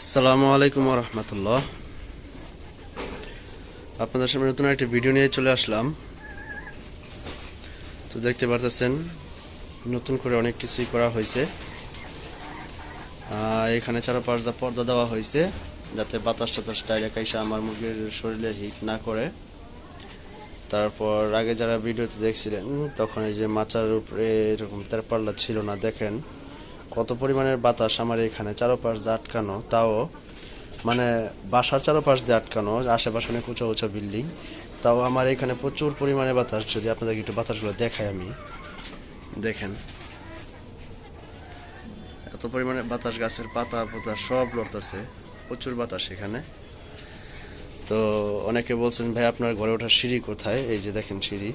আসসালামু আলাইকুম ওয়া রাহমাতুল্লাহ। আপনাদের সামনে নতুন একটা ভিডিও নিয়ে চলে আসলাম। তো দেখতে পারতেছেন নতুন করে অনেক কিছুই করা হয়েছে। এখানে চারপাশ যা পর্দা দেওয়া হয়েছে যাতে বাতাস টাতাস ডাইরেক্ট এসে আমার মুরগির শরীরে হিট না করে। তারপর আগে যারা ভিডিওতে দেখছিলেন তখন এই যে মাচার উপরে এরকম তেরপাল্লা ছিল না, দেখেন কত পরিমাণের বাতাস আমার এখানে চারপাশ যা আটকানো, তাও মানে বাসার চারপাশ দিয়ে আটকানো, আশেপাশে অনেক উঁচা উঁচা বিল্ডিং, তাও আমার এখানে প্রচুর পরিমাণে বাতাস। যদি আপনাদেরকে একটু বাতাসগুলো দেখাই, আমি দেখেন এত পরিমাণে বাতাস, গাছের পাতা পাতা সব লড়তেছে, প্রচুর বাতাস এখানে। তো অনেকে বলছেন ভাই আপনার ঘরে ওঠার সিঁড়ি কোথায়, এই যে দেখেন সিঁড়ি।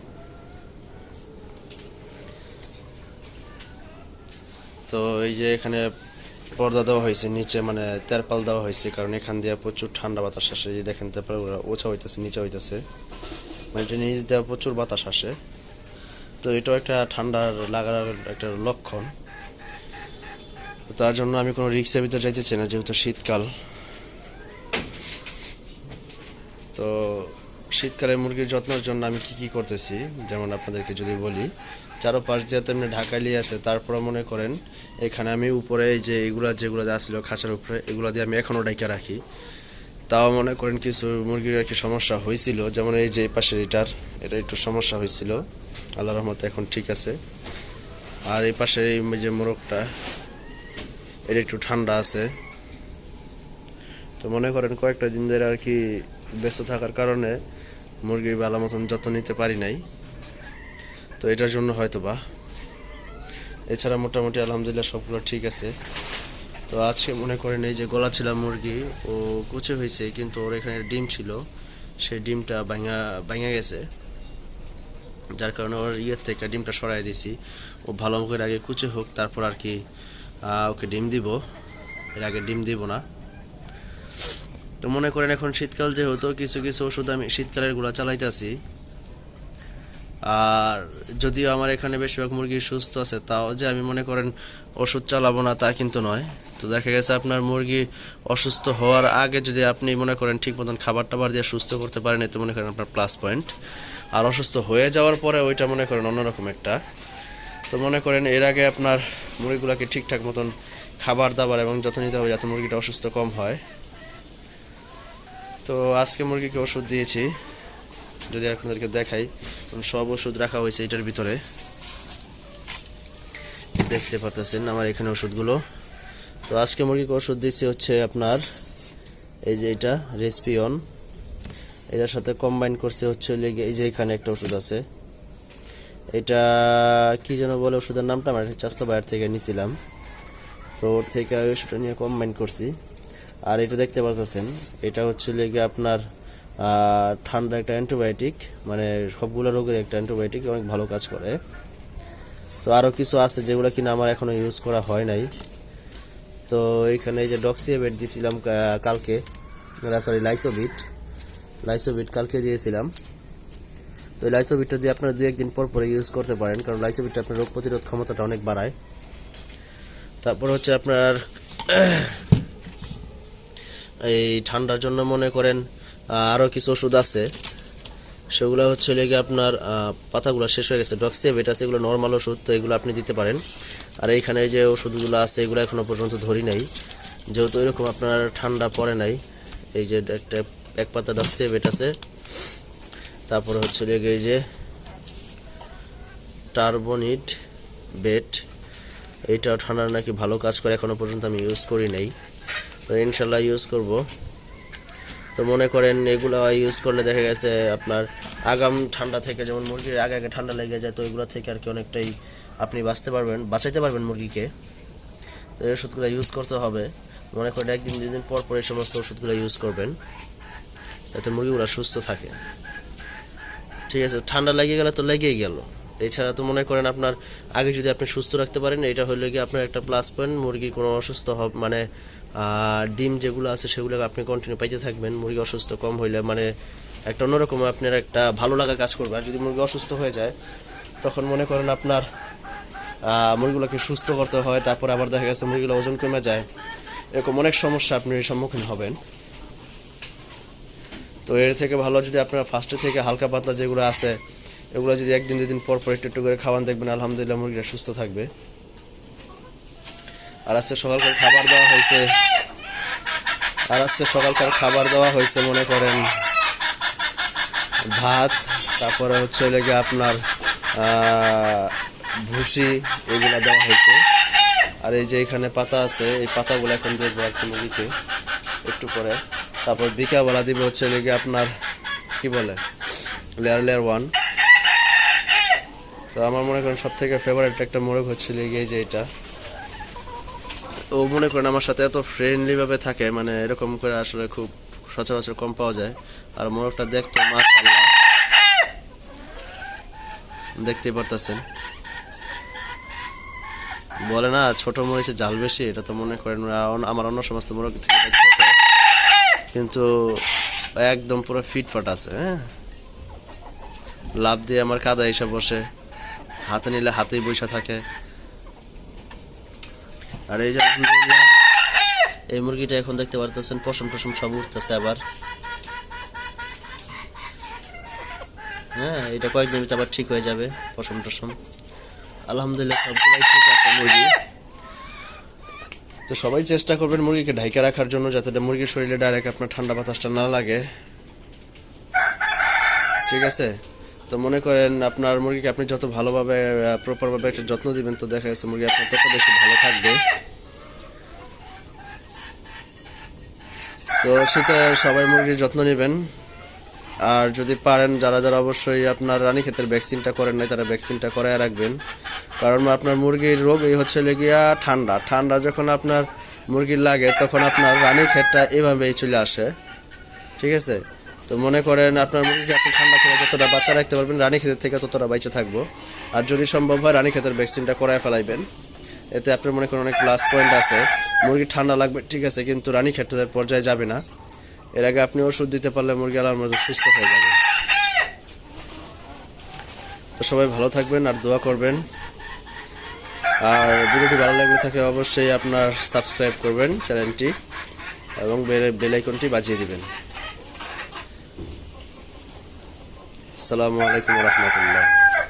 তো এই যে এখানে পর্দা দেওয়া হয়েছে নিচে, মানে তেরপাল দেওয়া হয়েছে, কারণ এখান দিয়ে প্রচুর ঠান্ডা বাতাস আসে। এই দেখেন তেরপাল ওছা হইতেছে, নিচে হইতেছে, মানে এটা নিচ দেওয়া প্রচুর বাতাস আসে। তো এটাও একটা ঠান্ডার লাগার একটা লক্ষণ। তার জন্য আমি কোনো রিক্সের ভিতরে যাইতেছি না, যেহেতু শীতকাল। তো শীতকালে মুরগির যত্নের জন্য আমি কি কি করতেছি, যেমন আপনাদেরকে যদি বলি, চারোপাশ দিয়ে তেমনি ঢাকাইলি আছে, তারপরে মনে করেন এখানে আমি উপরে এই যে এগুলা যেগুলো আসছিল খাঁচার উপরে, এগুলো দিয়ে আমি এখনও ডাইকা রাখি। তাও মনে করেন কিছু মুরগির আর কি সমস্যা হয়েছিল, যেমন এই যে এই পাশের এটা একটু সমস্যা হয়েছিল, আল্লাহর রহমতে এখন ঠিক আছে। আর এই পাশের এই যে মোরগটা, এটা একটু ঠান্ডা আছে। তো মনে করেন কয়েকটা দিন ধরে আর কি ব্যস্ত থাকার কারণে মুরগির ভালো মতন যত্ন নিতে পারি নাই, তো এটার জন্য হয়তো বা। এছাড়া মোটামুটি আলহামদুলিল্লাহ সবগুলো ঠিক আছে। তো আজকে মনে করেন এই যে গলা ছিল মুরগি, ও কুচে হয়েছে, কিন্তু ওর এখানে ডিম ছিল, সেই ডিমটা ভাঙা ভাঙা গেছে, যার কারণে ওর ইয়ের থেকে ডিমটা সরাই দিয়েছি। ও ভালো করে আগে কুচে হোক, তারপর আর কি ওকে ডিম দিব, এর আগে ডিম দিব না। তো মনে করেন এখন শীতকাল যেহেতু কিছু কিছু ওষুধ আমি শীতকালের গুলা চালাইতেছি। আর যদিও আমার এখানে বেশিরভাগ মুরগি সুস্থ আছে, তাও যে আমি মনে করেন ওষুধ চালাবো না তা কিন্তু নয়। তো দেখা গেছে আপনার মুরগি অসুস্থ হওয়ার আগে যদি আপনি মনে করেন ঠিক মতন খাবার টাবার দিয়ে সুস্থ করতে পারেন, এতে মনে করেন আপনার প্লাস পয়েন্ট। আর অসুস্থ হয়ে যাওয়ার পরে ওইটা মনে করেন অন্যরকম একটা। তো মনে করেন এর আগে আপনার মুরগিগুলোকে ঠিকঠাক মতন খাবার দাবার এবং যত্ন নিতে হবে যাতে মুরগিটা অসুস্থ কম হয়। তো আজকে মুরগিকে ওষুধ দিয়েছি, যদি আপনাদেরকে দেখাই, সব ওষুধ রাখা হয়েছে এটার ভিতরে, দেখতে পারতেছেন আমার এখানে ওষুধগুলো। তো আজকে মুরগিকে ওষুধ দিচ্ছি হচ্ছে আপনার এই যে এটা রেসপিয়ন, এটার সাথে কম্বাইন করছে হচ্ছে এই যে এখানে একটা ওষুধ আছে, এটা কি যেন বলে ওষুধের নামটা, আমার চাস্তো বাইরে থেকে নিয়েছিলাম, তো ওর থেকে ওষুধটা নিয়ে কম্বাইন করছি। আর এটা দেখতে পাচ্ছেন, এটা হচ্ছে লেগে আপনার ঠান্ডা একটা অ্যান্টিবায়োটিক, মানে সবগুলো রোগের একটা অ্যান্টিবায়োটিক, অনেক ভালো কাজ করে। তো আরও কিছু আছে যেগুলো কিনা আমার এখনো ইউজ করা হয় নাই। তো এইখানে এই যে ডক্সিয়েবেট দিয়েছিলাম কালকে, সরি লাইসোবিট কালকে দিয়েছিলাম। তো এই লাইসোবিটটা দিয়ে আপনারা 2-1 দিন পর পরে ইউজ করতে পারেন, কারণ লাইসোবিটটা আপনার রোগ প্রতিরোধ ক্ষমতাটা অনেক বাড়ায়। তারপর হচ্ছে আপনার এই ঠান্ডার জন্য মনে করেন আরও কিছু ওষুধ আছে, সেগুলো হচ্ছে লেগে আপনার পাতাগুলো শেষ হয়ে গেছে, ডক্সিয়েবেট আছে, এগুলো নর্মাল ওষুধ, তো এগুলো আপনি দিতে পারেন। আর এইখানে যে ওষুধগুলো আছে এগুলো এখনো পর্যন্ত ধরি নাই, যেহেতু এরকম আপনার ঠান্ডা পড়ে নাই। এই যে এক পাতা ডক্সিয়েবেট আছে, তারপরে হচ্ছে লেগে এই যে টার্বোনিট বেট, এইটাও ঠান্ডার নাকি ভালো কাজ করে, এখনো পর্যন্ত আমি ইউজ করি নাই, তো ইনশাল্লাহ ইউজ করব। তো মনে করেন এগুলো ইউজ করলে দেখা গেছে আপনার আগাম ঠান্ডা থেকে, যেমন মুরগির আগে আগে ঠান্ডা লেগে যায়, তো এগুলো থেকে আর কি অনেকটাই আপনি বাঁচাইতে পারবেন মুরগিকে। তো এই ওষুধগুলো ইউজ করতে হবে, মনে করেন 1-2 দিন পর পর এই সমস্ত ওষুধগুলো ইউজ করবেন, যাতে মুরগিগুলো সুস্থ থাকে। ঠিক আছে, ঠান্ডা লেগে গেলে তো লেগেই গেল। এছাড়া তো মনে করেন আপনার আগে যদি আপনি সুস্থ রাখতে পারেন, এটা হলে গিয়ে আপনার একটা প্লাস পয়েন্ট, মুরগির কোনো অসুস্থ হবে মানে ডিম যেগুলো আছে সেগুলো আপনি কন্টিনিউ পাইতে থাকবেন। মুরগি অসুস্থ কম হইলে মানে একটা অন্যরকম আপনার একটা ভালো লাগা কাজ করবে। আর যদি মুরগি অসুস্থ হয়ে যায়, তখন মনে করেন আপনার মুরগিগুলোকে সুস্থ করতে হয়, তারপর আবার দেখা গেছে মুরগিগুলো ওজন কমে যায়, এরকম অনেক সমস্যা আপনি সম্মুখীন হবেন। তো এর থেকে ভালো যদি আপনারা ফার্স্টে থেকে হালকা পাতলা যেগুলো আছে এগুলো যদি একদিন দুদিন পর পর একটু করে খাওয়ান, দেখবেন আলহামদুলিল্লাহ মুরগিটা সুস্থ থাকবে। আর আজকে সকালকার খাবার দেওয়া হয়েছে মনে করেন ভাত, তারপরে হচ্ছে লেগে আপনার ভুসি, এগুলা দেওয়া হয়েছে। আর এই যে এখানে পাতা আছে, এই পাতাগুলো এখন দেখবো আর কি মুরগিকে একটু করে। তারপর বিকালবেলা দিব হচ্ছে লেগে আপনার কি বলে লেয়ার 1। তো আমার মনে করেন সব থেকে ফেভারিট একটা মোরগ হচ্ছে লেগে এই যে এটা। ও মনে করেন আমার সাথে এত ফ্রেন্ডলি ভাবে থাকে, মানে এরকম করে আসলে খুব সচরাচর কম পাওয়া যায়। আর মোরগটা দেখতে মাশাআল্লাহ, দেখতেই পারতেছেন। বলে না ছোট মরিচে জাল বেশি, এটা তো মনে করেন আমার অন্য সমস্ত মোরগ থেকে ছোট, কিন্তু একদম পুরো ফিটফাট আছে। হ্যাঁ, লাভ দিয়ে আমার কাদা এসে বসে, হাতে নিলে হাতেই বসে থাকে। আর এই যে আলহামদুলিল্লাহ এই মুরগিটা এখন দেখতে পারতেছেন পশম টসম সব উঠতেছে আবার। হ্যাঁ, এটা কয়েকদিন আবার ঠিক হয়ে যাবে পশম টসম, আলহামদুলিল্লাহ সবগুলাই ঠিক আছে মুরগি। তো সবাই চেষ্টা করবেন মুরগিকে ঢাইকা রাখার জন্য, যাতে মুরগির শরীরে ডাইরেক্ট আপনার ঠান্ডা বাতাসটা না লাগে। ঠিক আছে, তো মনে করেন আপনার মুরগিকে আপনি যত ভালোভাবে প্রপারভাবে একটা যত্ন দিবেন, তো দেখা যাচ্ছে মুরগি আপনার তত বেশি ভালো থাকবে। তো শীতে সবাই মুরগির যত্ন নেবেন। আর যদি পারেন যারা অবশ্যই আপনার রানীক্ষেতের ভ্যাকসিনটা করেন নাই, তারা ভ্যাকসিনটা করায় রাখবেন। কারণ আপনার মুরগির রোগ এই হচ্ছে লেগিয়া ঠান্ডা যখন আপনার মুরগির লাগে তখন আপনার রানীক্ষেতটা এভাবেই চলে আসে। ঠিক আছে, তো মনে করেন আপনার মুরগিকে আপনি ঠান্ডা থেকে যতটা বাঁচা রাখতে পারবেন, রানীক্ষেতের থেকে ততটা বেঁচে থাকবো। আর যদি সম্ভব হয় রানীক্ষেতের ভ্যাকসিনটা করায় ফেলাইবেন, এতে আপনার মনে করেন অনেক প্লাস পয়েন্ট আছে। মুরগি ঠান্ডা লাগবে ঠিক আছে, কিন্তু রানীক্ষেতের পর্যায়ে যাবে না। এর আগে আপনি ওষুধ দিতে পারলে মুরগি আল্লাহর মধ্যে সুস্থ হয়ে যাবে। তো সবাই ভালো থাকবেন আর দোয়া করবেন। আর ভিডিওটি ভালো লাগলে থাকে অবশ্যই আপনার সাবস্ক্রাইব করবেন চ্যানেলটি এবং বেল আইকনটি বাজিয়ে দিবেন। আসসালামু আলাইকুম ওয়া রাহমাতুল্লাহ।